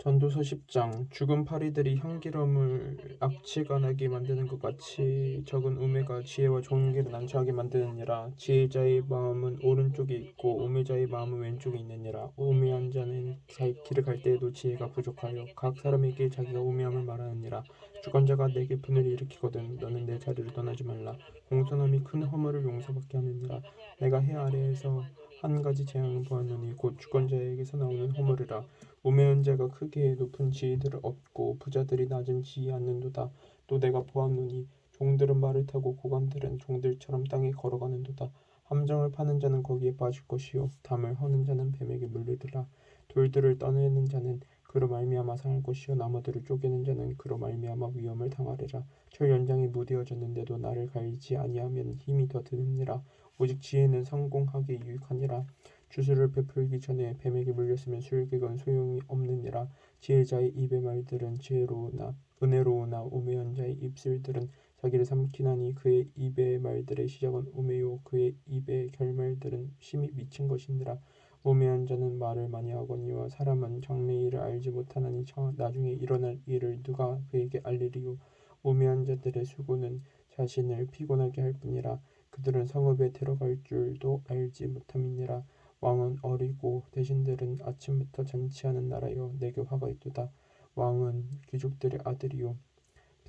전도서 10장 죽은 파리들이 향기름을 악취가 나게 만드는 것 같이 적은 우매가 지혜와 좋은 길을 난처하게 만드느니라. 지혜자의 마음은 오른쪽에 있고 우매자의 마음은 왼쪽에 있느니라. 우매한 자는 길을 갈 때에도 지혜가 부족하여 각 사람에게 자기가 우매함을 말하느니라. 주관자가 내게 분을 일으키거든 너는 내 자리를 떠나지 말라. 공손함이 큰 허물을 용서받게 하느니라. 내가 해 아래에서 한 가지 재앙을 보았노니 곧 주권자에게서 나오는 허물이라. 우매한 자가 크게 높은 지위들을 얻고 부자들이 낮은 지위에 앉는도다. 또 내가 보았노니 종들은 말을 타고 고관들은 종들처럼 땅에 걸어가는도다. 함정을 파는 자는 거기에 빠질 것이요 담을 허는 자는 뱀에게 물리리라. 돌들을 떠내는 자는 그로 말미암아 상할 것이요 나무들을 쪼개는 자는 그로 말미암아 위험을 당하리라. 철 연장이 무뎌졌는데도 나를 갈지 아니하면 힘이 더 드느니라. 오직 지혜는 성공하기 유익하니라. 주술을 베풀기 전에 뱀에게 물렸으면 술객은 소용이 없느니라. 지혜자의 입의 말들은 지혜로우나 은혜로우나 우매한 자의 입술들은 자기를 삼키나니 그의 입의 말들의 시작은 우매요 그의 입의 결말들은 심히 미친 것이니라. 우매한 자는 말을 많이 하거니와 사람은 장래 일을 알지 못하나니 나중에 일어날 일을 누가 그에게 알리리요. 우매한 자들의 수고는 자신을 피곤하게 할 뿐이라. 그들은 성읍에 들어갈 줄도 알지 못함이니라. 왕은 어리고 대신들은 아침부터 잔치하는 나라여 내게 화가 있도다. 왕은 귀족들의 아들이요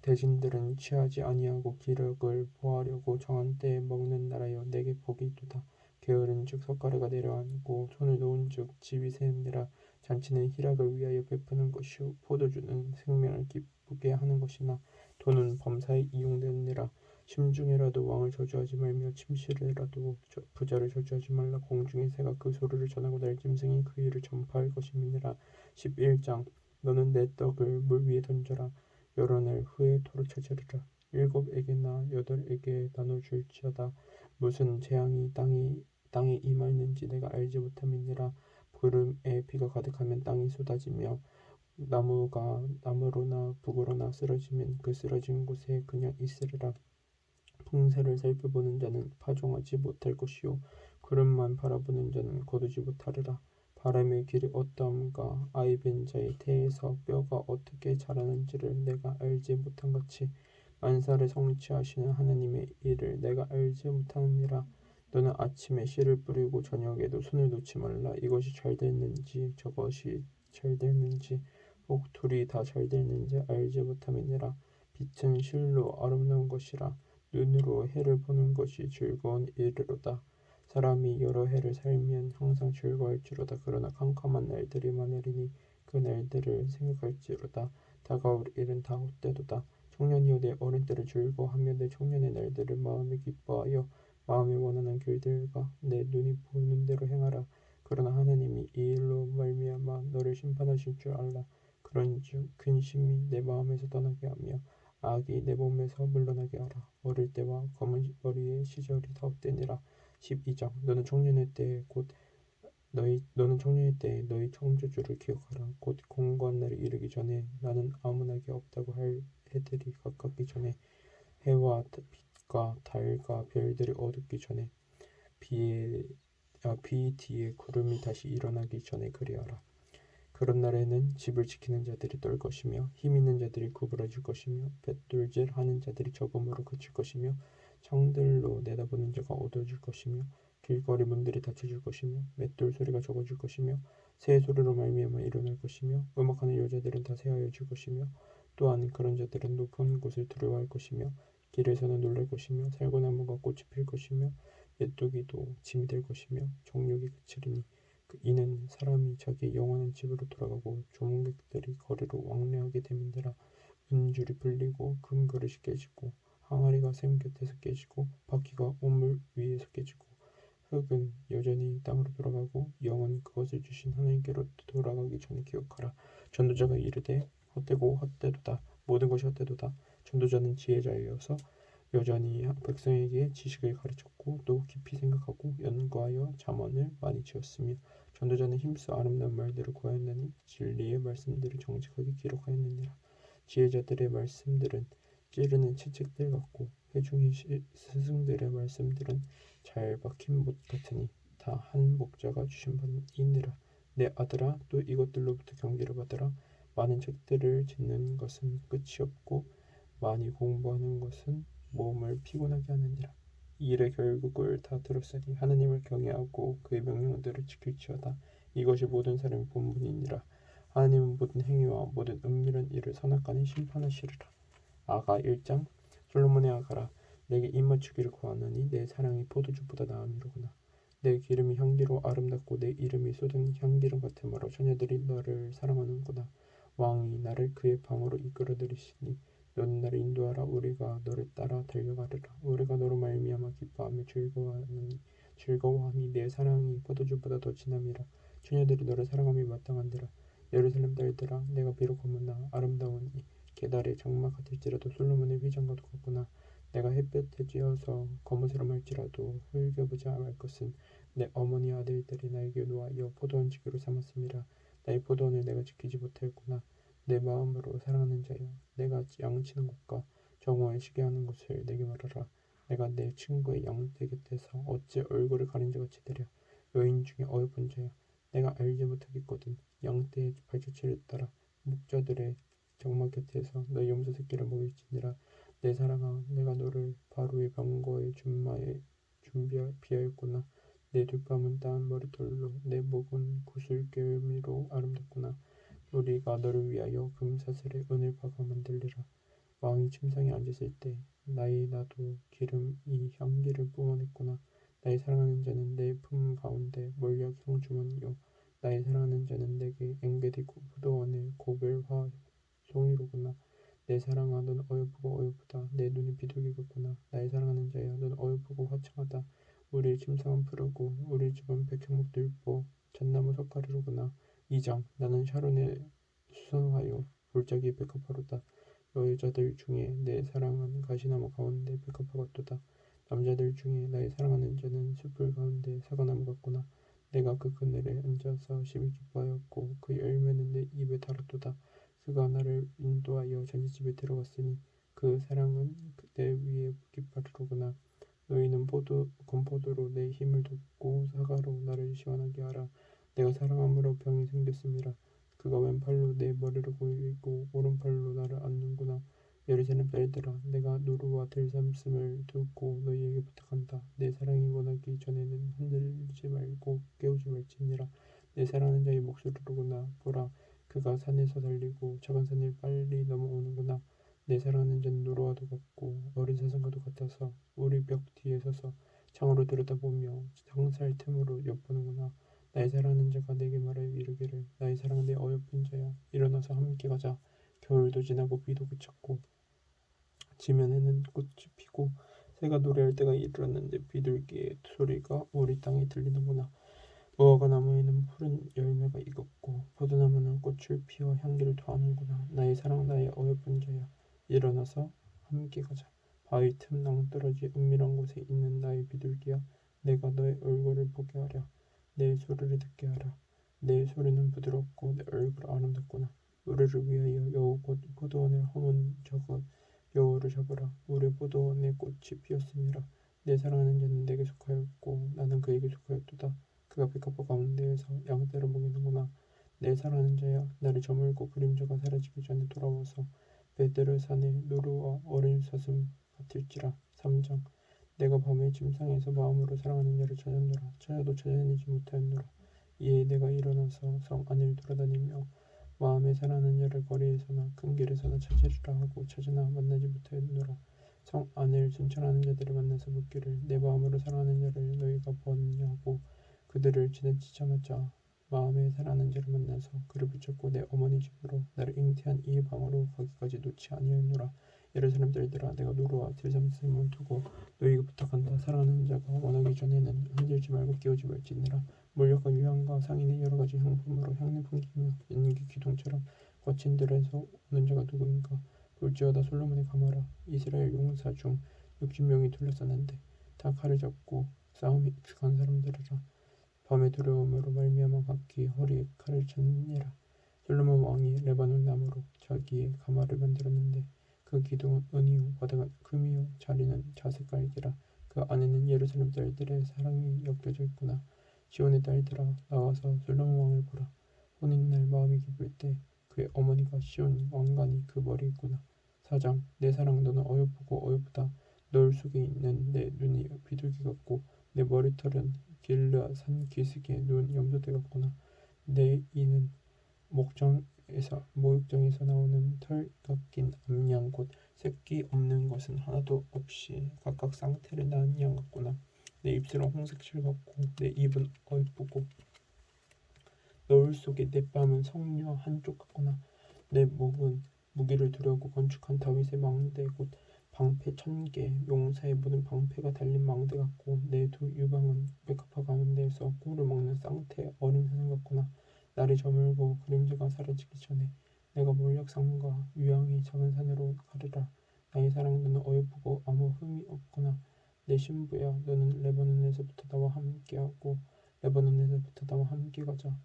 대신들은 취하지 아니하고 기력을 보하려고 정한 때에 먹는 나라여 내게 복이 있도다. 게으른즉 석가래가 내려앉고 손을 놓은즉 집이 새느니라. 잔치는 희락을 위하여 베푸는 것이요 포도주는 생명을 기쁘게 하는 것이나 돈은 범사에 이용되느니라. 심중에라도 왕을 저주하지 말며 침실에라도 부자를 저주하지 말라. 공중의 새가 그 소리를 전하고 날짐승이 그 일을 전파할 것임이니라. 11장 너는 내 떡을 물 위에 던져라. 여러 날 후에 도로 찾으리라. 일곱에게나 여덟에게 나눠줄지어다. 무슨 재앙이 땅에 임하였는지 내가 알지 못함이니라. 구름에 비가 가득하면 땅이 쏟아지며 나무가 나무로나 북으로나 쓰러지면 그 쓰러진 곳에 그냥 있으리라. 풍새를 살펴보는 자는 파종하지 못할 것이요 구름만 바라보는 자는 거두지 못하리라. 바람의 길이 어떠함과 아이 벤 자의 태에서 뼈가 어떻게 자라는지를 내가 알지 못함같이 만사를 성취하시는 하나님의 일을 내가 알지 못하느니라. 너는 아침에 씨를 뿌리고 저녁에도 손을 놓지 말라. 이것이 잘 됐는지 저것이 잘 됐는지 혹 둘이 다 잘 됐는지 알지 못함이니라. 빛은 실로 아름다운 것이라. 눈으로 해를 보는 것이 즐거운 일이로다. 사람이 여러 해를 살면 항상 즐거울지로다. 그러나 캄캄한 날들이 많으리니 그 날들을 생각할지로다. 다가올 일은 다 헛되도다. 청년이여 내 어린 때를 즐거워하며 내 청년의 날들을 마음에 기뻐하여 마음에 원하는 길들과 내 눈이 보는 대로 행하라. 그러나 하나님이 이 일로 말미암아 너를 심판하실 줄 알라. 그런즉 근심이 내 마음에서 떠나게 하며 악이 내 몸에서 물러나게 하라. 어릴 때와 검은 머리의 시절이 다 헛되니라. 12장 너는 청년의 때에 너희 창조주를 기억하라. 곧 공고한 날이 이르기 전에 나는 아무나게 없다고 할 해들이 가깝기 전에 해와 빛과 달과 별들이 어둡기 전에 비 뒤에 구름이 다시 일어나기 전에 그리하라. 그런 날에는 집을 지키는 자들이 떨 것이며 힘 있는 자들이 구부러질 것이며 뱃돌질 하는 자들이 적음으로 그칠 것이며 창들로 내다보는 자가 어두워질 것이며 길거리 문들이 닫혀질 것이며 맷돌 소리가 적어질 것이며 새 소리로 말미암아 일어날 것이며 음악하는 여자들은 다 새하여질 것이며 또한 그런 자들은 높은 곳을 두려워할 것이며 길에서는 놀랄 것이며 살구나무가 꽃이 필 것이며 메뚜기도 짐이 될 것이며 정욕이 그치리니 이는 사람이 자기의 영원한 집으로 돌아가고 조문객들이 거리로 왕래하게 됨인데라. 은줄이 풀리고 금그릇이 깨지고 항아리가 샘 곁에서 깨지고 바퀴가 우물 위에서 깨지고 흙은 여전히 땅으로 돌아가고 영은 그것을 주신 하나님께로 돌아가기 전에 기억하라. 전도자가 이르되 헛되고 헛되도다. 모든 것이 헛되도다. 전도자는 지혜자이어서 여전히 백성에게 지식을 가르쳤고 또 깊이 생각하고 연구하여 잠언을 많이 지었으며 전도자는 힘써 아름다운 말들을 구하였나니 진리의 말씀들을 정직하게 기록하였느니라. 지혜자들의 말씀들은 찌르는 채찍들 같고 회중의 스승들의 말씀들은 잘 박힌 못 같으니 다 한 목자가 주신 바니라. 내 아들아 또 이것들로부터 경계를 받으라. 많은 책들을 짓는 것은 끝이 없고 많이 공부하는 것은 몸을 피곤하게 하느니라. 이 일의 결국을 다 들었으니 하나님을 경외하고 그의 명령들을 지킬지어다. 이것이 모든 사람의 본분이니라. 하나님은 모든 행위와 모든 은밀한 일을 선악간에 심판하시리라. 아가 1장. 솔로몬의 아가라, 내게 입맞추기를 구하노니 내 사랑이 포도주보다 나음이로구나. 내 기름이 향기로 아름답고 내 이름이 쏟은 향기름 같으므로 처녀들이 너를 사랑하는구나. 왕이 나를 그의 방으로 이끌어 들이시니 너는 나를 인도하라. 우리가 너를 따라 달려가리라. 우리가 너로 말미암아 기뻐하며 즐거워하니 내 사랑이 포도주보다 더 진함이라. 처녀들이 너를 사랑함이 마땅한지라. 예루살렘 딸들아, 내가 비록 어머나 아름다우니 게달의 장막 같을지라도 솔로몬의 휘장과 같구나. 내가 햇볕에 쬐어서 거무스름할지라도 흘겨보지 말 것은 내 어머니 아들들이 나에게 놓아여 포도원 지기로 삼았음이라. 나의 포도원을 내가 지키지 못하였구나. 내 마음으로 사랑하는 자여, 내가 양치는 곳과 정오에 쉬게 하는 곳을 내게 말하라. 내가 내 친구의 양떼 곁에서 어찌 얼굴을 가린 자같이 되랴. 여인 중에 어여쁜 자여, 내가 알지 못하겠거든. 양떼의 발자취를 따라 목자들의 장막 곁에서 너희 염소 새끼를 먹일지니라. 내 사랑아, 내가 너를 바로의 병거의 준마에 비하였구나. 내 뒷밤은 따은 머리털로 내 목은 구슬결미로 아름답구나. 우리가 너를 위하여 금사슬에 은을 박아 만들리라. 왕이 침상에 앉았을 때 나도 기름이 향기를 뿜어냈구나. 나의 사랑하는 자는 내 품 가운데 몰약 향주머니요, 나의 사랑하는 자는 내게 엥게디 포도원의 고별화 송이로구나. 내 사랑아, 넌 어여쁘고 어여쁘다. 내 눈이 비둘기 같구나. 나의 사랑하는 자야, 넌 어여쁘고 화창하다. 우리의 침상은 푸르고 우리 집은 백향목도 예뻐 잣나무 석가리로구나. 2장. 나는 샤론에 수선하여 골짜기 백합화로다. 여자들 중에 내 사랑은 가시나무 가운데 백합화 같도다. 남자들 중에 나의 사랑하는 자는 숲을 가운데 사과나무 같구나. 내가 그 그늘에 앉아서 심히 기뻐하였고 그 열매는 내 입에 달았도다. 그가 나를 인도하여 잔치집에 들어갔으니 그 사랑은 내 위에 깃발이로구나. 너희는 건포도로 내 힘을 돋고 사과로 나를 시원하게 하라. 내가 사랑함으로 병이 생겼음이라. 그가 왼팔로 내 머리를 고이고 오른팔로 나를 안는구나. 예루살렘 딸들아, 내가 노루와 들잠씀을 두고 너희에게 부탁한다. 내 사랑이 원하기 전에는 흔들리지 말고 깨우지 말지니라. 내 사랑하는 자의 목소리로구나. 보라, 그가 산에서 달리고 작은 산을 빨리 넘어오는구나. 내 사랑하는 자는 노루와도 같고 어린 사슴과도 같아서 우리 벽 뒤에 서서 창으로 들여다보며 상살 틈으로 엿보는구나. 나의 사랑하는 자가 내게 말하여 이르기를, 나의 사랑 내 어여쁜 자야, 일어나서 함께 가자. 겨울도 지나고 비도 그쳤고 지면에는 꽃이 피고 새가 노래할 때가 이르렀는데 비둘기의 소리가 우리 땅에 들리는구나. 무화과 나무에는 푸른 열매가 익었고 포도나무는 꽃을 피워 향기를 더하는구나. 나의 사랑, 나의 어여쁜 자야, 일어나서 함께 가자. 바위 틈 낭떠러지 은밀한 곳에 있는 나의 비둘기야, 내가 너의 얼굴을 보게 하랴. 내 소리를 듣게 하라. 내 소리는 부드럽고 내 얼굴 아름답구나. 우리를 위하여 여호 곧 포도원을 허문 저것 여호를 잡으라. 우리 포도원에 꽃이 피었음이라. 내 사랑하는 자는 내게 속하였고 나는 그에게 속하였도다. 그가 백합화 가운데에서 양떼를 먹이는구나. 내 사랑하는 자야, 나를 저물고 그림자가 사라지기 전에 돌아와서 베드르산의 노루와 어린 사슴 같을지라. 3장. 내가 밤에 침상에서 마음으로 사랑하는 자를 찾았노라. 찾아도 찾아내지 못하였노라. 이에 내가 일어나서 성 안을 돌아다니며 마음에 사랑하는 자를 거리에서나 큰 길에서나 찾으리라 하고 찾으나 만나지 못하였노라. 성 안을 순찰하는 자들을 만나서 묻기를, 내 마음으로 사랑하는 자를 너희가 보았느냐 하고 그들을 지나치자마자 마음에 사랑하는 자를 만나서 그를 붙잡고 내 어머니 집으로 나를 잉태한 이의 방으로 가기까지 놓지 아니하였노라. 예루살렘 딸들아, 내가 노루와 들잠슴을 두고 너희에게 부탁한다. 사랑하는 자가 원하기 전에는 흔들지 말고 깨우지 말지니라. 몰약과 유향과 상인의 여러 가지 향품으로 향내 풍기며 연기 기둥처럼 거친 들에서 오는 자가 누구인가. 볼지어다 솔로몬의 가마라. 이스라엘 용사 중 60명이 둘러쌌는데 다 칼을 잡고 싸움에 익숙한 사람들이라. 밤의 두려움으로 말미암아 각기 허리에 칼을 찼느니라. 솔로몬 왕이 레바논 나무로 자기의 가마를 만들었는데 그 기둥은 은이요 바닥은 금이요 자리는 자색 깔기라. 그 안에는 예루살렘 딸들의 사랑이 엮여져 있구나. 시온의 딸들아, 나와서 솔로몬 왕을 보라. 혼인날 마음이 기쁠 때 그의 어머니가 씌운 왕관이 그 머리에 있구나. 4장 내 사랑 너는 어여쁘고 어여쁘다. 너울 속에 있는 내 눈이 비둘기 같고 내 머리털은 길르앗 산 기슭에 누운 염소대 같구나. 내 이는 목욕정에서 나오는 털 깎인 암양 곧 새끼 없는 것은 하나도 없이 각각 쌍태를 낳은 양 같구나. 내 입술은 홍색 실 같고 내 입은 어이쁘고 너울 속에 내 뺨은 성녀 한쪽 같구나. 내 목은 무기를 두려고 건축한 다윗의 망대 곧 방패 1000개 용사의 모든 방패가 달린 망대 같고 내 두 유방은 백합화 가운데에서 꿀을 먹는 쌍태 어린 사슴 같구나. 날이 저물고 그림자가 사라지기 전에 내가 몰약산과 유황이 작은 산으로 가리라. 나의 사랑 너는 어여쁘고 아무 흠이 없구나. 내 신부야 너는 레바논에서부터 나와 함께하고 레바논에서부터 나와 함께 가자.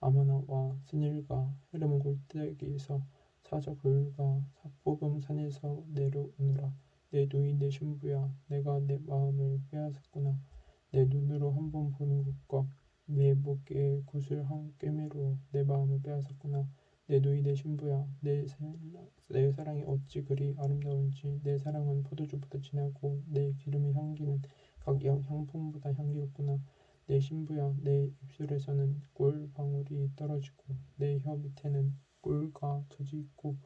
아마나와 스닐과 헤르몬 골짜기에서 사자굴과 삭보금 산에서 내려오느라. 내 누이 내 신부야 내가 내 마음을 빼앗았구나. 내 눈으로 한 번 보는 것과 내 목에 굿을 한 꿰매로 내 마음을 빼앗았구나. 내 누이 내 신부야 내 사랑이 어찌 그리 아름다운지. 내 사랑은 포도주보다 진하고 내 기름의 향기는 각 향품보다 향기롭구나. 내 신부야 내 입술에서는 꿀 방울이 떨어지고 내 혀 밑에는 꿀과 젖이 있고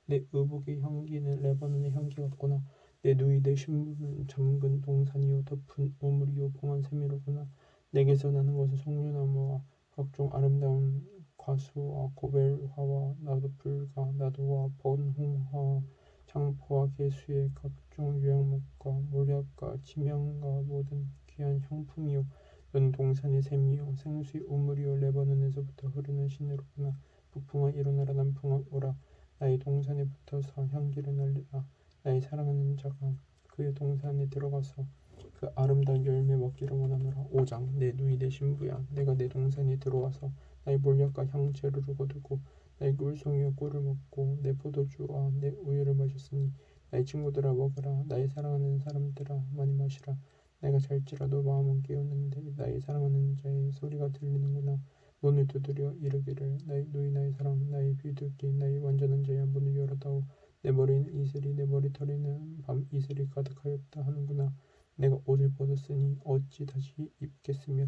내 의복의 향기는 레바논의 향기 같구나. 내 누이 내 신부는 잠근 동산이요 덮은 우물이요 봉한 세미로구나. 내게서 나는 것은 송류나무와 각종 아름다운 과수와 고벨화와 나도풀과 나도와 번홍화와 장포와 개수의 각종 유향목과 몰약과 지명과 모든 귀한 향품이요 너는 동산의 샘이요 생수의 우물이요 레바논에서부터 흐르는 시내로구나. 북풍아 일어나라 남풍아 오라. 나의 동산에 붙어서 향기를 날리라. 나의 사랑하는 자가 그의 동산에 들어가서 그 아름다운 열매 먹기를 원하노라. 5장 내 누이 내 신부야 내가 내 동산에 들어와서 나의 몰약과 향재료를 거두고 나의 꿀송이와 꿀을 먹고 내 포도주와 내 우유를 마셨으니 나의 친구들아 먹으라. 나의 사랑하는 사람들아 많이 마시라. 내가 잘지라도 마음은 깨었는데 나의 사랑하는 자의 소리가 들리는구나. 문을 두드려 이르기를 나의 누이 나의 사랑 나의 비둘기 나의 완전한 자야 문을 열어다오. 내 머리는 이슬이 내 머리털에는 밤 이슬이 가득하였다 하는구나. 내가 옷을 벗었으니 어찌 다시 입겠으며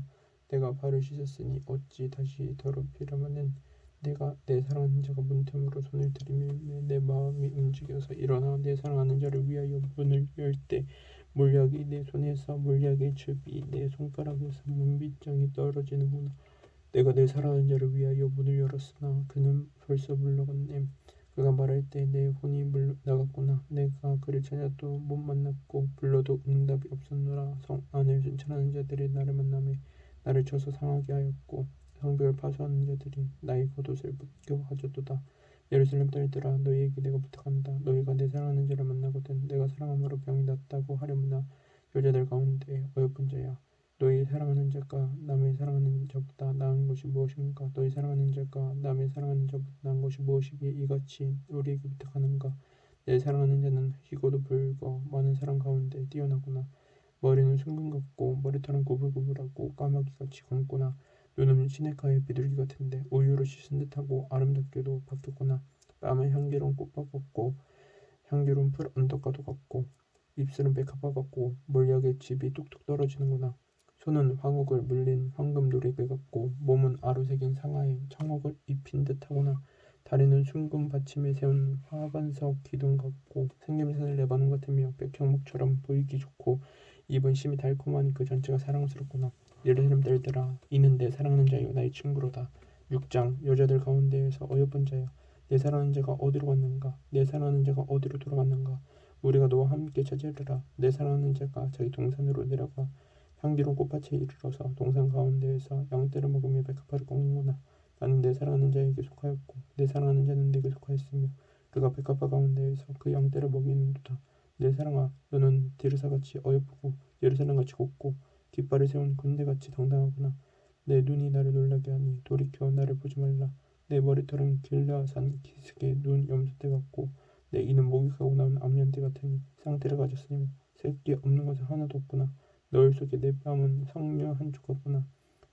내가 발을 씻었으니 어찌 다시 더럽히려마는. 내가 내 사랑하는 자가 문틈으로 손을 들이밀매 내 마음이 움직여서 일어나 내 사랑하는 자를 위하여 문을 열 때 몰약이 내 손에서 몰약의 즙이 내 손가락에서 문빗장이 떨어지는구나. 내가 내 사랑하는 자를 위하여 문을 열었으나 그는 벌써 물러갔네. 그가 말할 때 내 혼이 나갔구나. 내가 그를 찾아도 못 만났고 불러도 응답이 없었노라. 성 안을 순찰하는 자들이 나를 만나매 나를 쳐서 상하게 하였고 성벽을 파수하는 자들이 나의 겉옷을 벗겨 가져도다. 예루살렘 딸들아 너희에게 내가 부탁한다. 너희가 내 사랑하는 자를 만나거든 내가 사랑함으로 병이 낫다고 하려무나. 여자들 가운데 어여쁜 자야 너희 사랑하는 자가 남의 사랑하는 자보다 나은 것이 무엇인가. 너희 사랑하는 자가 남의 사랑하는 자보다 나은 것이 무엇이기에 이같이 우리에게 부탁하는가. 내 사랑하는 자는 희고도 붉어 많은 사람 가운데 뛰어나구나. 머리는 순금 같고 머리털은 고불고불하고 까마귀같이 검구나. 눈은 시냇가의 비둘기 같은데 우유로 씻은 듯하고 아름답게도 바뀌었구나. 뺨은 향기로운 꽃밭 같고 향기로운 풀 언덕과도 같고 입술은 백합화 같고 몰약의 즙이 뚝뚝 떨어지는구나. 손은 황옥을 물린 황금 노래개 같고 몸은 아로새긴 상아에 청옥을 입힌 듯하구나. 다리는 순금 받침에 세운 화반석 기둥 같고 생김새는 레바논 같으며 백향목처럼 보이기 좋고 입은 심이 달콤하니 그 전체가 사랑스럽구나. 예루살렘 딸들아 이는 내 사랑하는 자요 나의 친구로다. 6장 여자들 가운데에서 어여쁜 자야 내 사랑하는 자가 어디로 갔는가. 내 사랑하는 자가 어디로 돌아갔는가. 우리가 너와 함께 찾으리라. 내 사랑하는 자가 자기 동산으로 내려가 향기로운 꽃밭에 이르러서 동산 가운데에서 양떼를 먹으며 백합화를 꺾는구나. 나는 내 사랑하는 자에게 속하였고 내 사랑하는 자는 내게 속하였으며 그가 백합화 가운데에서 그 양떼를 먹이는도다. 내 사랑아 너는 디르사같이 어여쁘고 예루살렘같이 곱고 깃발을 세운 군대같이 당당하구나. 내 눈이 나를 놀라게 하니 돌이켜 나를 보지 말라. 내 머리털은 길르앗산 기슭에 누운 염소떼 같고 내 이는 목욕하고 나온 암년떼 같으니 쌍태를 가졌으며 새끼 없는 것은 하나도 없구나. 너울 속에 내 뺨은 성녀 한쪽 같구나.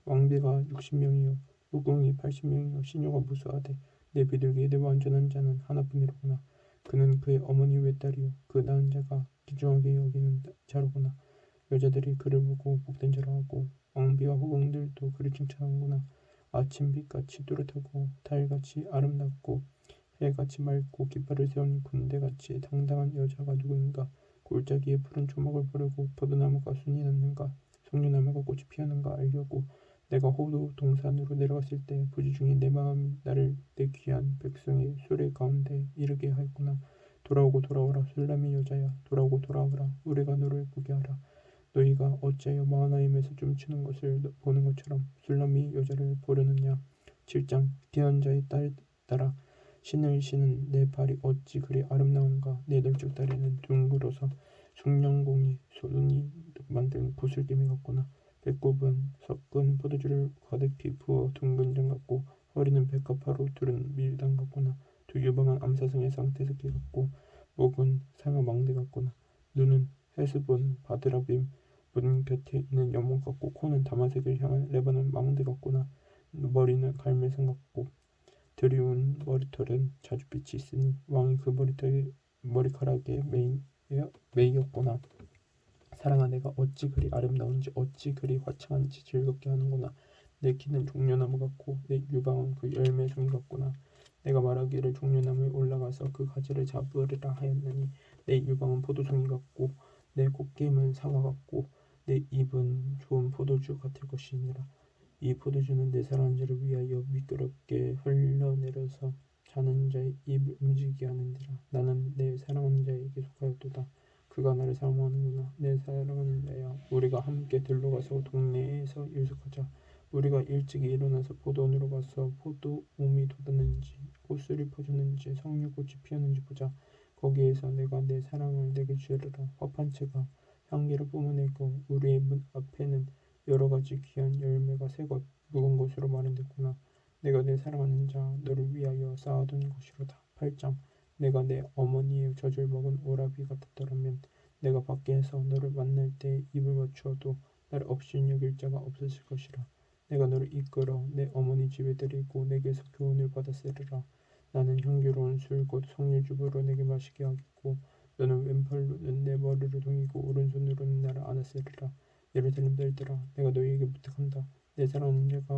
왕비가 60명이요 무궁이 80명이요 시녀가 무수하되 내 비둘기 내 완전한 자는 하나뿐이로구나. 그는 그의 어머니 외딸이요 그 낳은 자가 귀중하게 여기는 자로구나. 여자들이 그를 보고 복된 자라 하고 왕비와 호공들도 그를 칭찬하는구나. 아침빛같이 뚜렷하고 달같이 아름답고 해같이 맑고 깃발을 세운 군대같이 당당한 여자가 누구인가. 골짜기에 푸른 초목을 보려고 포도나무가 순이 났는가 석류나무가 꽃이 피었는가 알려고. 내가 호도 동산으로 내려갔을 때 부지중에 내 마음이 나를 내 귀한 백성의 수레 가운데 이르게 하였구나. 돌아오고 돌아오라 술람이 여자야 돌아오고 돌아오라 우레가 너를 보게 하라. 너희가 어찌하여 마하나임에서 춤추는 것을 보는 것처럼 술람이 여자를 보려느냐. 7장 기언자의 딸아 신을 신은 내 발이 어찌 그리 아름다운가. 내 널쩍 다리는 둥그러서 숭늉공이 손이 만든 구슬개미 같구나. 배꼽은 섞은 포도주를 가득히 부어 둥근 장 같고 허리는 백합화로 두른 밀당 같구나. 두 유방은 암사성의 상태새끼 같고 목은 상어 망대 같구나. 눈은 헤스본 바드라빔 문 곁에 있는 연못 같고 코는 다마색을 향한 레바논 망대 같구나. 머리는 갈매상 같고 드리운 머리털은 자줏빛이 있으니 왕이 그 머리카락에 매이었구나. 사랑아 내가 어찌 그리 아름다운지 어찌 그리 화창한지 즐겁게 하는구나. 내 키는 종려나무 같고 내 유방은 그 열매 송이 같구나. 내가 말하기를 종려나무에 올라가서 그 가지를 잡으리라 하였나니 내 유방은 포도송이 같고 내 콧김은 사과 같고 내 입은 좋은 포도주 같을 것이니라. 이 포도주는 내 사랑하는 자를 위하여 미끄럽게 흘러내려서 자는 자의 입을 움직이게 하느니라. 나는 내 사랑하는 자에게 속하였도다. 그가 나를 사모하는구나. 내 사랑하는 자야 우리가 함께 들러가서 동네에서 일숙하자. 우리가 일찍이 일어나서 포도원으로 가서 포도움이 돋았는지 꽃술이 퍼졌는지 석류꽃이 피었는지 보자. 거기에서 내가 내 사랑을 내게 주리라. 화판채가 향기를 뿜어내고 우리의 문 앞에는 여러 가지 귀한 열매가 새것 묵은 것으로 마련됐구나. 내가 내 사랑하는 자 너를 위하여 쌓아둔 것이로다. 8장 내가 내 어머니의 젖을 먹은 오라비 같았더라면 내가 밖에서 너를 만날 때 입을 맞추어도 나를 없인 여길 자가 없었을 것이라. 내가 너를 이끌어 내 어머니 집에 데리고 내게서 교훈을 받았으리라. 나는 향기로운 술 곧 석류즙으로 내게 마시게 하겠고 너는 왼팔로는 내 머리를 동이고 오른손으로는 나를 안았으리라. 예루살렘 딸들아 내가 너희에게 부탁한다. 내 사랑하는 자가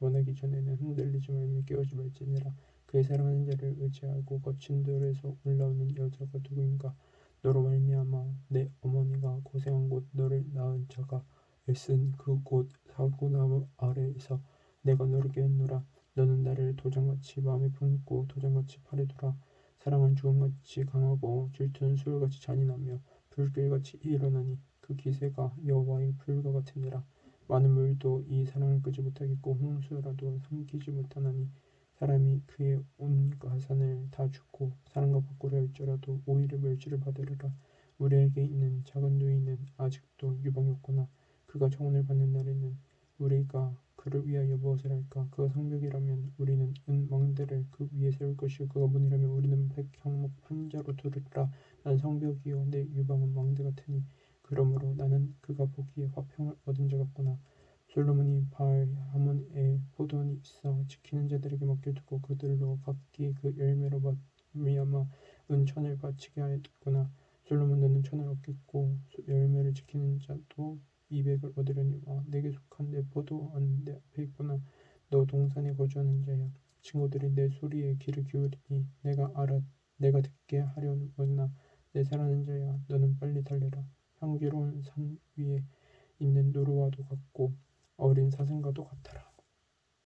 원하기 전에는 흔들리지 말며 깨우지 말지니라. 그의 사랑하는 자를 의지하고 거친 돌에서 올라오는 여자가 누구인가. 너로 말미암아 내 어머니가 고생한 곳 너를 낳은 자가 애쓴 그곳 사고나무 아래에서 내가 너를 깨웠노라. 너는 나를 도장같이 마음에 품고 도장같이 팔에 두라. 사랑은 죽음같이 강하고 질투는 술같이 잔인하며 불길같이 일어나니 그 기세가 여호와의 불과 같으니라. 많은 물도 이 사랑을 끄지 못하겠고 홍수라도 삼키지 못하나니 사람이 그의 온 가산을 다 주고 사랑과 바꾸려 할지라도 오히려 멸시를 받으리라. 우리에게 있는 작은 누이는 아직도 유방이 없구나. 그가 청혼을 받는 날에는 우리가 그를 위하여 무엇을 할까. 그가 성벽이라면 우리는 은 망대를 그 위에 세울 것이요 그가 문이라면 우리는 백향목 판자로 두리라. 난 성벽이요 내 유방은 망대 같으니 그러므로 나는 그가 보기에 화평을 얻은 자 같구나. 솔로몬이 바알 하몬에 포도원이 있어 지키는 자들에게 먹게 두고 그들로 각기 그 열매로 말미암아 은천을 바치게 하였구나. 솔로몬 너는 천을 얻겠고 열매를 지키는 자도 200을 얻으려니와 내게 속한 내 포도원 내 앞에 있구나. 너 동산에 거주하는 자야. 친구들이 내 소리에 귀를 기울이니 내가 듣게 하려구나. 내 사랑하는 자야 너는 빨리 달려라. 향기로운 산 위에 있는 노루와도 같고 어린 사슴과도 같아라.